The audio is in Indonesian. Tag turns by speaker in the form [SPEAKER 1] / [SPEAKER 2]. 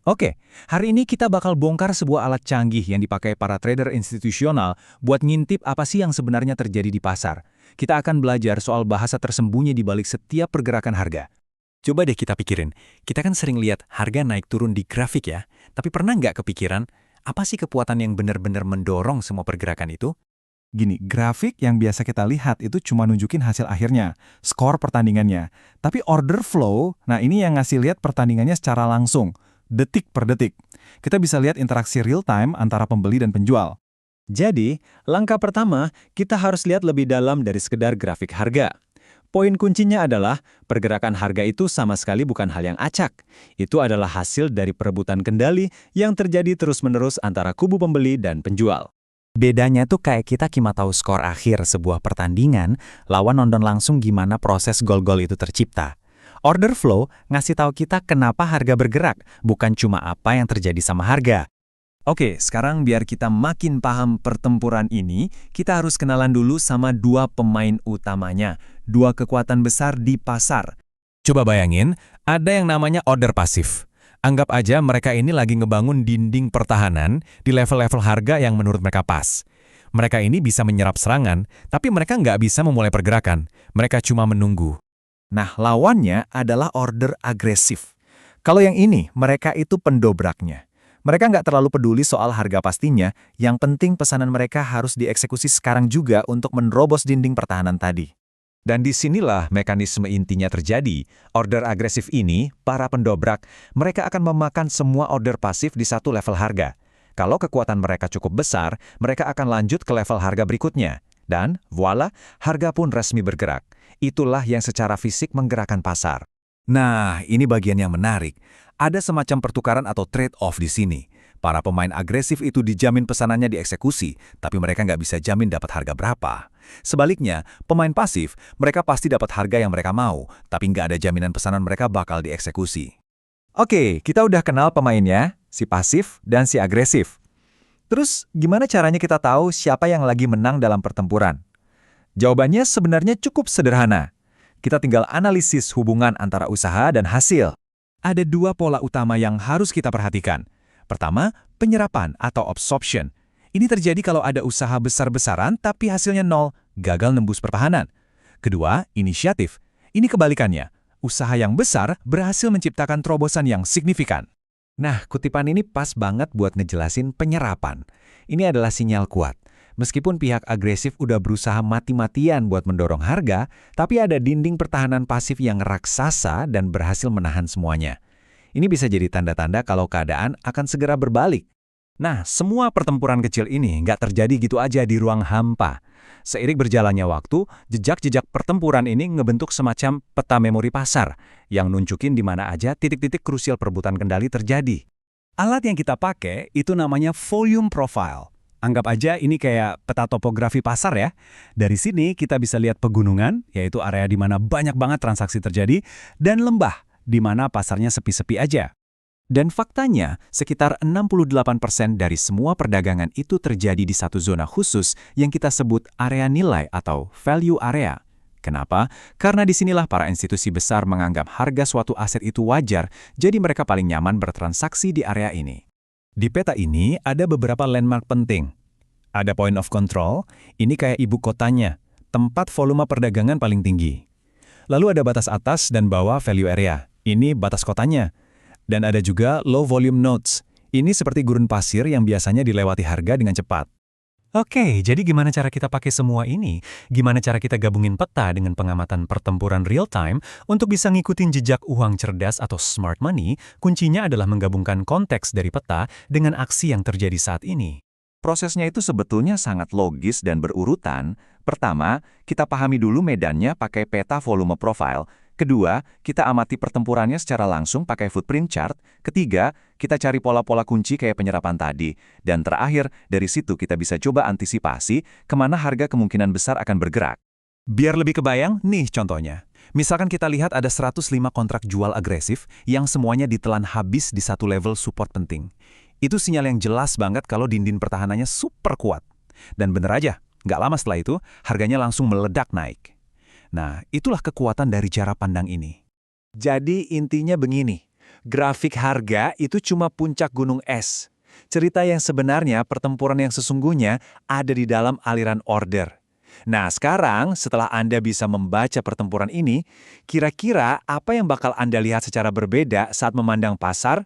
[SPEAKER 1] Oke, hari ini kita bakal bongkar sebuah alat canggih yang dipakai para trader institusional buat ngintip apa sih yang sebenarnya terjadi di pasar. Kita akan belajar soal bahasa tersembunyi di balik setiap pergerakan harga. Coba deh kita pikirin, kita kan sering lihat harga naik turun di grafik ya, tapi pernah nggak kepikiran, apa sih kekuatan yang benar-benar mendorong semua pergerakan itu?
[SPEAKER 2] Gini, grafik yang biasa kita lihat itu cuma nunjukin hasil akhirnya, skor pertandingannya. Tapi order flow, nah ini yang ngasih lihat pertandingannya secara langsung, detik per detik. Kita bisa lihat interaksi real time antara pembeli dan penjual.
[SPEAKER 1] Jadi, langkah pertama, kita harus lihat lebih dalam dari sekedar grafik harga. Poin kuncinya adalah, pergerakan harga itu sama sekali bukan hal yang acak. Itu adalah hasil dari perebutan kendali yang terjadi terus-menerus antara kubu pembeli dan penjual. Bedanya tuh kayak kita cuma tahu skor akhir sebuah pertandingan, lawan nonton langsung gimana proses gol-gol itu tercipta. Order flow ngasih tahu kita kenapa harga bergerak, bukan cuma apa yang terjadi sama harga. Oke, sekarang biar kita makin paham pertempuran ini, kita harus kenalan dulu sama dua pemain utamanya, dua kekuatan besar di pasar. Coba bayangin, ada yang namanya order pasif. Anggap aja mereka ini lagi ngebangun dinding pertahanan di level-level harga yang menurut mereka pas. Mereka ini bisa menyerap serangan, tapi mereka nggak bisa memulai pergerakan. Mereka cuma menunggu. Nah, lawannya adalah order agresif. Kalau yang ini, mereka itu pendobraknya. Mereka nggak terlalu peduli soal harga pastinya, yang penting pesanan mereka harus dieksekusi sekarang juga untuk menerobos dinding pertahanan tadi. Dan disinilah mekanisme intinya terjadi. Order agresif ini, para pendobrak, mereka akan memakan semua order pasif di satu level harga. Kalau kekuatan mereka cukup besar, mereka akan lanjut ke level harga berikutnya. Dan, voila, harga pun resmi bergerak. Itulah yang secara fisik menggerakkan pasar. Nah, ini bagian yang menarik. Ada semacam pertukaran atau trade-off di sini. Para pemain agresif itu dijamin pesanannya dieksekusi, tapi mereka nggak bisa jamin dapat harga berapa. Sebaliknya, pemain pasif, mereka pasti dapat harga yang mereka mau, tapi nggak ada jaminan pesanan mereka bakal dieksekusi. Oke, kita udah kenal pemainnya, si pasif dan si agresif. Terus, gimana caranya kita tahu siapa yang lagi menang dalam pertempuran? Jawabannya sebenarnya cukup sederhana. Kita tinggal analisis hubungan antara usaha dan hasil. Ada dua pola utama yang harus kita perhatikan. Pertama, penyerapan atau absorption. Ini terjadi kalau ada usaha besar-besaran tapi hasilnya nol, gagal nembus pertahanan. Kedua, inisiatif. Ini kebalikannya. Usaha yang besar berhasil menciptakan terobosan yang signifikan. Nah, kutipan ini pas banget buat ngejelasin penyerapan. Ini adalah sinyal kuat. Meskipun pihak agresif udah berusaha mati-matian buat mendorong harga, tapi ada dinding pertahanan pasif yang raksasa dan berhasil menahan semuanya. Ini bisa jadi tanda-tanda kalau keadaan akan segera berbalik. Nah, semua pertempuran kecil ini nggak terjadi gitu aja di ruang hampa. Seiring berjalannya waktu, jejak-jejak pertempuran ini ngebentuk semacam peta memori pasar yang nunjukin di mana aja titik-titik krusial perebutan kendali terjadi. Alat yang kita pakai itu namanya volume profile. Anggap aja ini kayak peta topografi pasar ya. Dari sini kita bisa lihat pegunungan, yaitu area di mana banyak banget transaksi terjadi, dan lembah, di mana pasarnya sepi-sepi aja. Dan faktanya, sekitar 68% dari semua perdagangan itu terjadi di satu zona khusus yang kita sebut area nilai atau value area. Kenapa? Karena disinilah para institusi besar menganggap harga suatu aset itu wajar, jadi mereka paling nyaman bertransaksi di area ini. Di peta ini ada beberapa landmark penting. Ada point of control, ini kayak ibu kotanya, tempat volume perdagangan paling tinggi. Lalu ada batas atas dan bawah value area, ini batas kotanya. Dan ada juga low volume nodes, ini seperti gurun pasir yang biasanya dilewati harga dengan cepat. Oke, jadi gimana cara kita pakai semua ini? Gimana cara kita gabungin peta dengan pengamatan pertempuran real time untuk bisa ngikutin jejak uang cerdas atau smart money? Kuncinya adalah menggabungkan konteks dari peta dengan aksi yang terjadi saat ini.
[SPEAKER 3] Prosesnya itu sebetulnya sangat logis dan berurutan. Pertama, kita pahami dulu medannya pakai peta volume profile. Kedua, kita amati pertempurannya secara langsung pakai footprint chart. Ketiga, kita cari pola-pola kunci kayak penyerapan tadi. Dan terakhir, dari situ kita bisa coba antisipasi kemana harga kemungkinan besar akan bergerak.
[SPEAKER 1] Biar lebih kebayang, nih contohnya. Misalkan kita lihat ada 105 kontrak jual agresif yang semuanya ditelan habis di satu level support penting. Itu sinyal yang jelas banget kalau dinding pertahanannya super kuat. Dan bener aja, nggak lama setelah itu, harganya langsung meledak naik. Nah, itulah kekuatan dari cara pandang ini. Jadi intinya begini, grafik harga itu cuma puncak gunung es. Cerita yang sebenarnya, pertempuran yang sesungguhnya ada di dalam aliran order. Nah, sekarang setelah Anda bisa membaca pertempuran ini, kira-kira apa yang bakal Anda lihat secara berbeda saat memandang pasar?